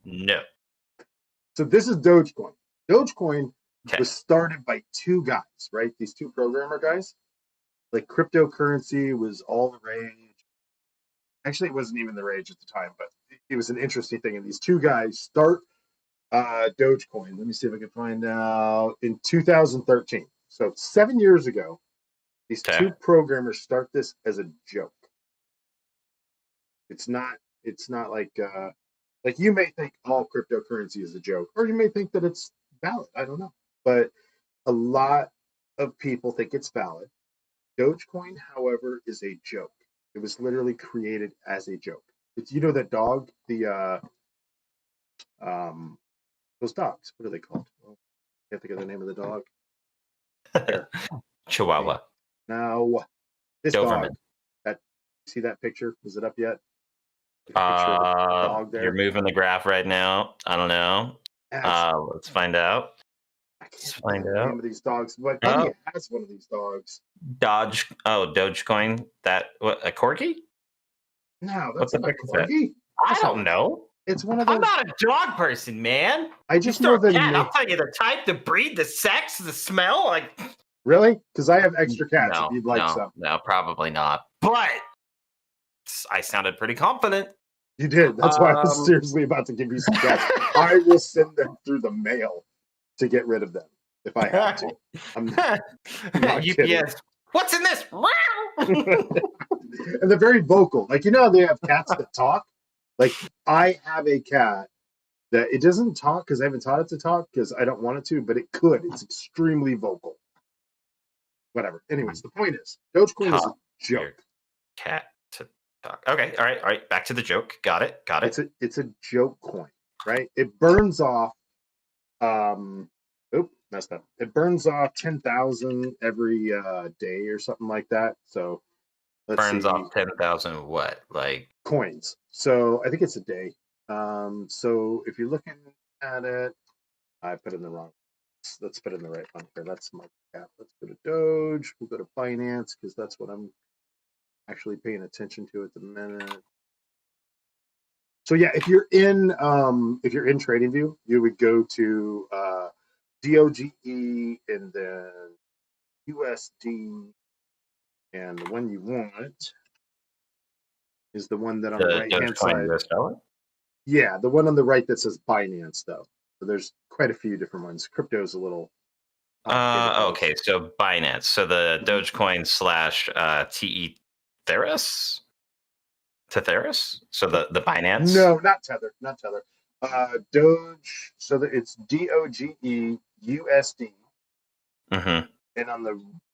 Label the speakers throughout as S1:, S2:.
S1: No.
S2: So this is Dogecoin. Dogecoin
S1: Okay.
S2: was started by two guys, right? These two programmer guys. Like cryptocurrency was all the rage. Actually, it wasn't even the rage at the time, but it was an interesting thing. And these two guys start Dogecoin. Let me see if I can find out. In 2013. So 7 years ago, these two programmers start this as a joke. It's not like you may think all cryptocurrency is a joke, or you may think that it's valid. I don't know. But a lot of people think it's valid. Dogecoin, however, is a joke. It was literally created as a joke. It's, you know, that dog, those dogs. What are they called? Oh, I can't think of the name of the dog.
S1: Chihuahua.
S2: No, this
S1: Doberman.
S2: dog. That, see that picture? Is it up yet?
S1: Dog there. You're moving the graph right now. I don't know. Let's find out.
S2: Let's find out the name of these dogs. But Buddy has one of these dogs.
S1: Dogecoin. That what, a corgi?
S2: No, that's not a corgi.
S1: I don't know.
S2: It's one of those.
S1: I'm not a dog person, man.
S2: I just know the name.
S1: I'll tell you the type, the breed, the sex, the smell. Like,
S2: really? Because I have extra cats. If you'd like some.
S1: No, probably not. But I sounded pretty confident.
S2: You did. That's why I was seriously about to give you some cats. I will send them through the mail to get rid of them if I have to. I'm not
S1: UPS. What's in this?
S2: And they're very vocal. Like, you know how they have cats that talk? Like, I have a cat that it doesn't talk because I haven't taught it to talk because I don't want it to, but it could. It's extremely vocal. Whatever. Anyways, the point is, Dogecoin is a joke.
S1: Cat to talk. Okay. All right. Back to the joke. Got it.
S2: It's a joke coin, right? It burns off. Messed up. It burns off 10,000 every day or something like that. So
S1: burns off 10,000 what? Like
S2: coins. So I think it's a day. So if you're looking at it, I put it in the wrong. Let's put it in the right one here. That's my cap. Let's go to Doge. We'll go to Binance because that's what I'm actually paying attention to at the minute. So yeah, if you're in TradingView, you would go to DOGE and then USD, and the one you want is the one that on the right hand side. Yeah, the one on the right that says Binance, though. So there's quite a few different ones. Crypto's a little.
S1: Okay, so Binance. So the Dogecoin / Theris. Tetheris? So the Binance?
S2: No, not Tether. Doge. So that it's DOGE USD.
S1: Mm-hmm.
S2: And on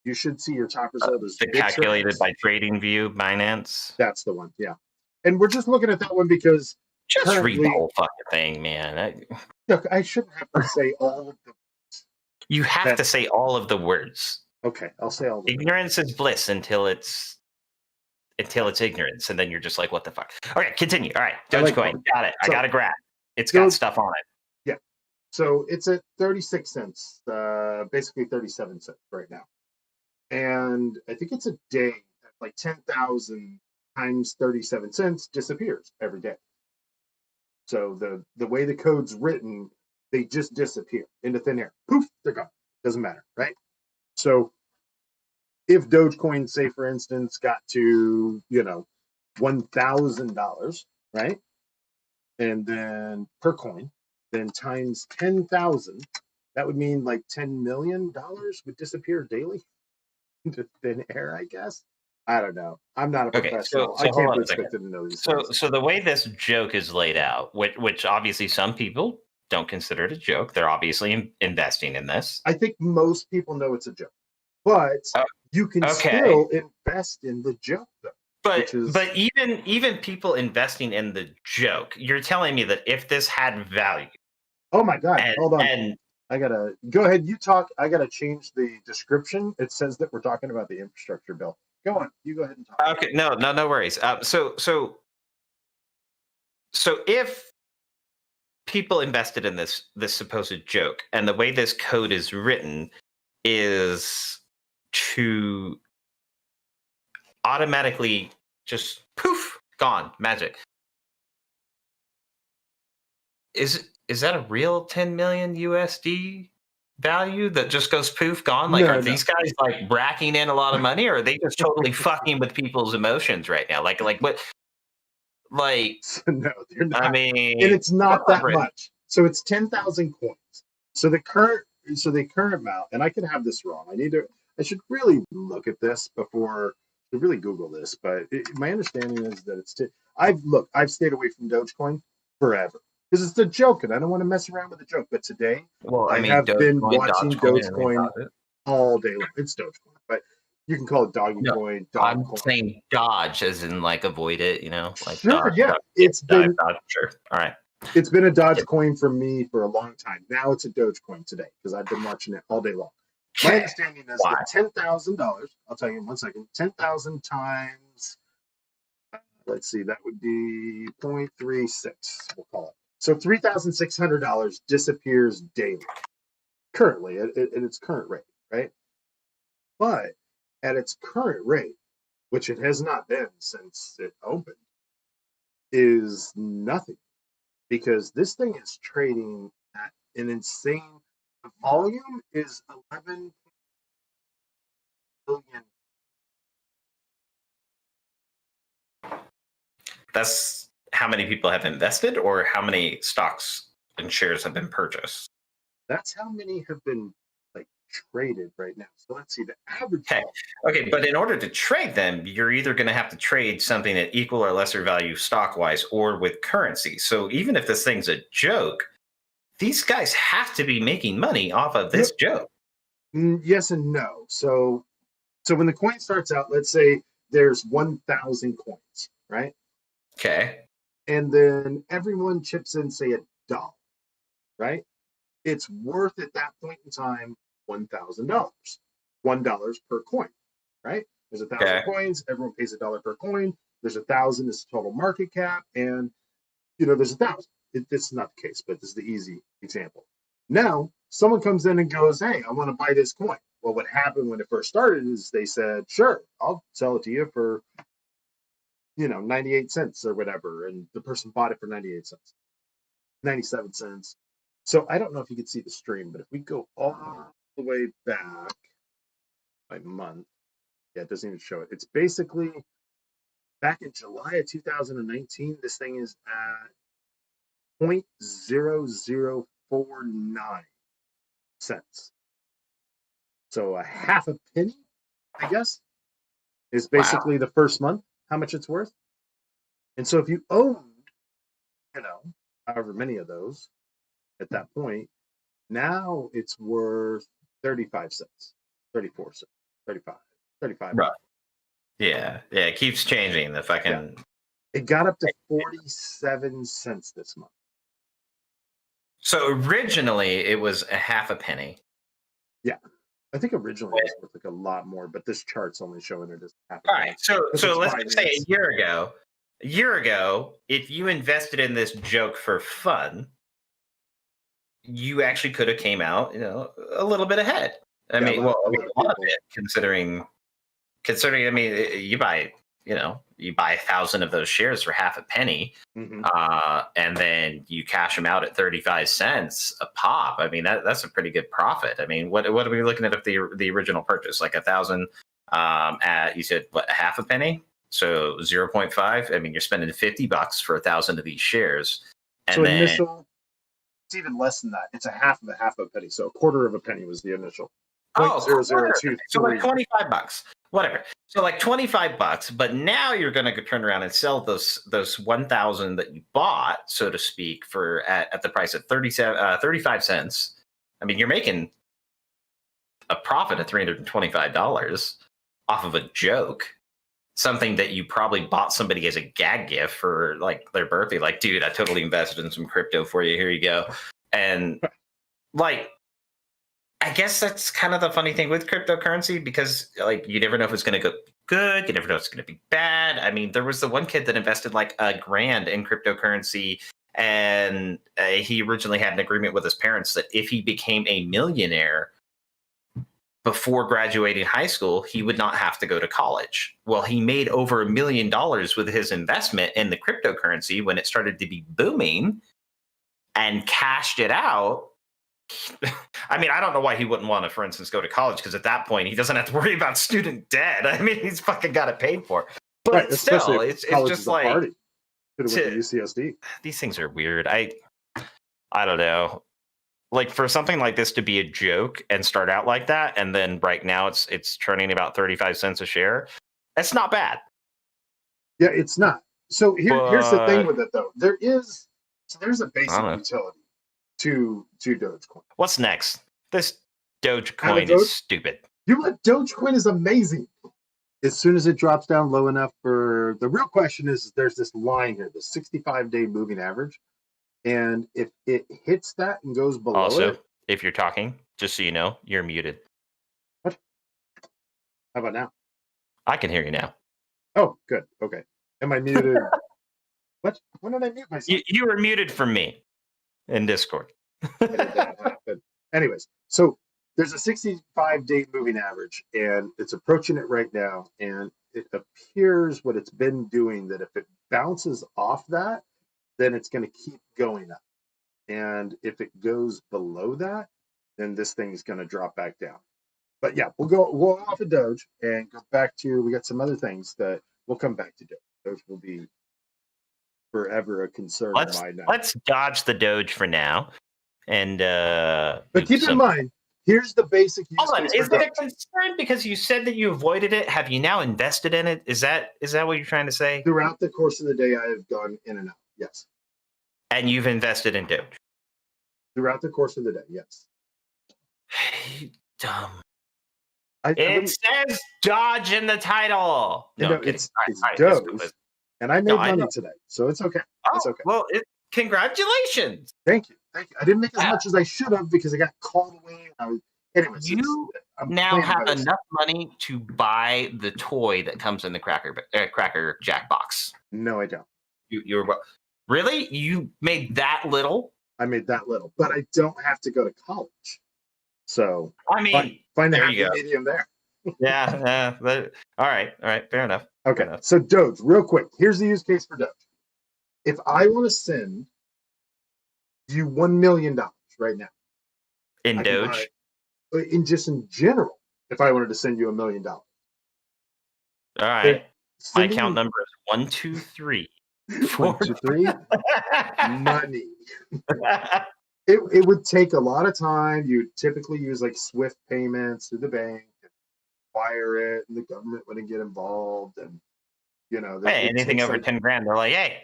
S2: you should see your top result is
S1: calculated by TradingView Binance.
S2: That's the one, yeah. And we're just looking at that one because
S1: just read the whole fucking thing, man.
S2: Look, I shouldn't have to say all of the words.
S1: You have to say all of the words.
S2: Okay, I'll say all of the
S1: ignorance is bliss until it's ignorance, and then you're just like, what the fuck? Okay, continue. All right, Dogecoin. Got it. I got a graph. It's got stuff on it.
S2: Yeah. So it's at 36 cents, basically 37 cents right now. And I think it's a day, like 10,000 times 37 cents disappears every day. So the way the code's written, they just disappear into thin air. Poof, they're gone. Doesn't matter, right? So if Dogecoin, say for instance, got to, $1,000, right? And then per coin, then times 10,000, that would mean like $10 million would disappear daily into thin air, I guess. I don't know. I'm not a professional.
S1: So
S2: I can't be expected to know these things.
S1: So the way this joke is laid out, which obviously some people don't consider it a joke. They're obviously investing in this.
S2: I think most people know it's a joke. But you can still invest in the joke, though.
S1: But even people investing in the joke, you're telling me that if this had value.
S2: Oh my God! Hold on. I gotta go ahead. You talk. I gotta change the description. It says that we're talking about the infrastructure bill. Go on. You go ahead and talk.
S1: Okay. No worries. So if people invested in this supposed joke, and the way this code is written is to automatically just poof, gone, magic. is that a real 10 million USD value that just goes poof gone? Like,
S2: No,
S1: are
S2: no.
S1: these guys like racking in a lot of money, or are they just totally fucking with people's emotions right now? Like what? Like,
S2: So, no, they're not.
S1: I
S2: And
S1: mean,
S2: it's not
S1: come on,
S2: that
S1: Britain.
S2: much. So it's 10,000 coins. So the current amount, and I could have this wrong. I should really look at this before to really Google this. But my understanding is that I've stayed away from Dogecoin forever because it's a joke, and I don't want to mess around with the joke. But today,
S1: Well, I
S2: I
S1: mean,
S2: have been
S1: Dogecoin,
S2: watching
S1: Dogecoin, I mean,
S2: Dogecoin all day long. It's Dogecoin, but you can call it Doggy
S1: no,
S2: Coin,
S1: I'm
S2: Dog Coin.
S1: saying dodge, as in like avoid it. You know, like
S2: Sure,
S1: dodge,
S2: yeah,
S1: dodge, yeah, dive,
S2: been
S1: dodge. Sure, all right.
S2: it's been a
S1: Yeah.
S2: Dogecoin for me for a long time. Now it's a Dogecoin today because I've been watching it all day long. My
S1: Okay.
S2: understanding is
S1: Why?
S2: that $10,000. I'll tell you in 1 second. 10,000 times, let's see, that would be 0.36. We'll call it. So $3,600 disappears daily currently at its current rate, right? But at its current rate, which it has not been since it opened, is nothing because this thing is trading at an insane the volume is 11 billion.
S1: That's how many people have invested, or how many stocks and shares have been purchased.
S2: That's how many have been like traded right now. So let's see the average.
S1: Okay. Okay, but in order to trade them, you're either going to have to trade something at equal or lesser value stock wise or with currency. So even if this thing's a joke, these guys have to be making money off of this joke.
S2: Yes and no. So when the coin starts out, let's say there's 1,000 coins, right?
S1: Okay.
S2: And then everyone chips in, say, $1, right? It's worth at that point in time $1,000, $1 per coin, right? There's 1,000
S1: Okay.
S2: coins. Everyone pays $1 per coin. There's 1,000 is the total market cap, and there's 1,000. It's not the case, but this is the easy example. Now, someone comes in and goes, "Hey, I want to buy this coin." Well, what happened when it first started is they said, "Sure, I'll sell it to you for 98 cents or whatever," and the person bought it for 98 cents, 97 cents. So I don't know if you can see the stream, but if we go all the way back by month, yeah, it doesn't even show it. It's basically back in July of 2019. This thing is at 0.0049 cents. So a half a penny, I guess, is basically the first month how much it's worth. And so if you owned, however many of those at that point, now it's worth 35 cents, 34 cents, 35, 35.
S1: Right. Yeah. Yeah. It keeps changing. The fucking.
S2: Yeah. It got up to 47 cents this month.
S1: So originally it was a half a penny.
S2: Yeah. I think originally it was worth like a lot more, but this chart's only showing it as half a
S1: All
S2: penny.
S1: right. So let's just say a year ago, if you invested in this joke for fun, you actually could have came out, a little bit ahead. I mean, a lot of it, considering, I mean, you buy 1,000 of those shares for half a penny, and then you cash them out at 35 cents a pop. I mean, that's a pretty good profit. I mean, what are we looking at if the original purchase, like 1,000 at, you said, what, half a penny? So 0.5. I mean, you're spending $50 for 1,000 of these shares. And
S2: so
S1: then
S2: initial, it's even less than that. It's a half of a penny. So a quarter of a penny was the initial.
S1: Oh, so like $25, whatever. So like $25, but now you're going to turn around and sell those 1,000 that you bought, so to speak, for at the price of 35 cents. I mean, you're making a profit of $325 off of a joke, something that you probably bought somebody as a gag gift for like their birthday. Like, dude, I totally invested in some crypto for you. Here you go. And like, I guess that's kind of the funny thing with cryptocurrency, because like you never know if it's going to go good, you never know if it's going to be bad. I mean, there was the one kid that invested like $1,000 in cryptocurrency, and he originally had an agreement with his parents that if he became a millionaire before graduating high school, he would not have to go to college. Well, he made over $1 million with his investment in the cryptocurrency when it started to be booming. and cashed it out. I mean, I don't know why he wouldn't want to, for instance, go to college, because at that point he doesn't have to worry about student debt. I mean, he's fucking got it paid for. But
S2: right,
S1: still, it's just like
S2: party. Could have went to UCSD.
S1: These things are weird. I don't know. Like, for something like this to be a joke and start out like that, and then right now it's turning about 35 cents a share. That's not bad.
S2: Yeah, it's not. So here's the thing with it, though. There's a basic utility to Dogecoin.
S1: What's next? This Doge Coin is stupid.
S2: Doge Coin is amazing. As soon as it drops down low enough for the real question is there's this line here, the 65-day moving average. And if it hits that and goes below it.
S1: If you're talking, just so you know, you're muted.
S2: What? How about now?
S1: I can hear you now.
S2: Oh, good. Okay. Am I muted? What? When did I mute myself?
S1: You were muted from me in Discord.
S2: How did that happen? Anyways, so there's a 65-day moving average, and it's approaching it right now. And it appears what it's been doing that if it bounces off that, then it's going to keep going up. And if it goes below that, then this thing is going to drop back down. But yeah, we'll go off of Doge and go back to, we got some other things that we'll come back to Doge. Doge will be forever a concern of mine now.
S1: Let's dodge the Doge for now. And
S2: but keep in mind, here's the basic use case.
S1: Is it a concern because you said that you avoided it? Have you now invested in it? Is that what you're trying to say?
S2: Throughout the course of the day, I have gone in and out. Yes.
S1: And you've invested in Doge?
S2: Throughout the course of the day, yes.
S1: Dumb. It says Dodge in the title.
S2: No, it's Doge. And I made money today, so it's okay. It's okay.
S1: Well, congratulations.
S2: Thank you. I didn't make as much as I should have because I got called away. Anyways,
S1: you now have enough money to buy the toy that comes in the Cracker Jack box.
S2: No, I don't.
S1: You're really? You made that little?
S2: I made that little, but I don't have to go to college. So
S1: I mean,
S2: find the happy medium there.
S1: Yeah. All right. Fair enough.
S2: Okay. So Doge, real quick. Here's the use case for Doge. If I want to send you $1 million right now
S1: in Doge,
S2: in general, if I wanted to send you $1 million. All
S1: right. My account number is 123.
S2: 123. Money. It would take a lot of time. You'd typically use like Swift payments through the bank, wire it, and the government wouldn't get involved. And
S1: hey, anything over 10 grand, they're like, hey,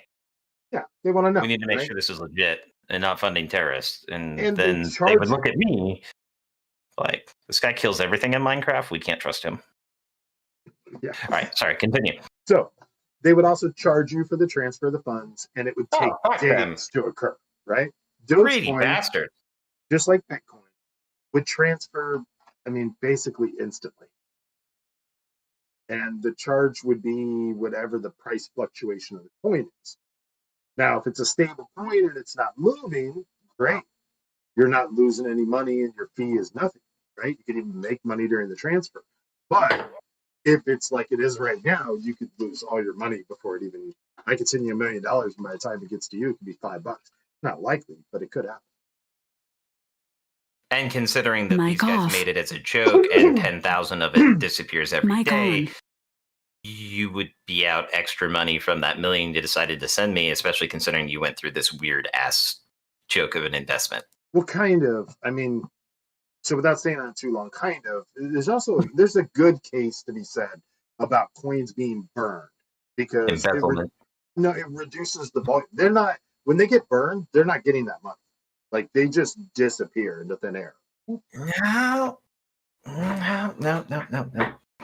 S2: yeah, they want to know.
S1: We need to make sure this is legit and not funding terrorists. And then they would look at me like, this guy kills everything in Minecraft. We can't trust him.
S2: Yeah.
S1: All right. Sorry. Continue.
S2: So they would also charge you for the transfer of the funds, and it would take days to occur, right?
S1: Greedy bastard.
S2: Just like Bitcoin, would transfer, basically instantly. And the charge would be whatever the price fluctuation of the coin is. Now, if it's a stable coin and it's not moving, great. You're not losing any money and your fee is nothing, right? You can even make money during the transfer. But if it's like it is right now, you could lose all your money before it even, I could send you $1 million and by the time it gets to you, it could be $5. Not likely, but it could happen.
S1: And considering that these guys made it as a joke and 10,000 of it disappears every day, you would be out extra money from that million you decided to send me, especially considering you went through this weird ass joke of an investment.
S2: Well, kind of. So without staying on too long, kind of. There's a good case to be said about coins being burned because it reduces the volume. When they get burned, they're not getting that money. Like they just disappear into thin air.
S1: No.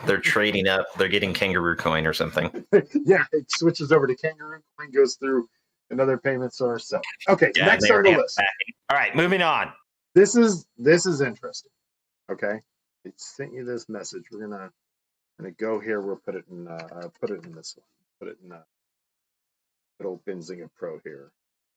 S1: They're trading up. They're getting Kangaroo Coin or something.
S2: Yeah, it switches over to Kangaroo Coin, goes through another payment source. So, okay, next on the list.
S1: All right, moving on.
S2: This is interesting. Okay, it sent you this message. We're gonna go here. We'll put it in this one. Put it in little Benzinga Pro here.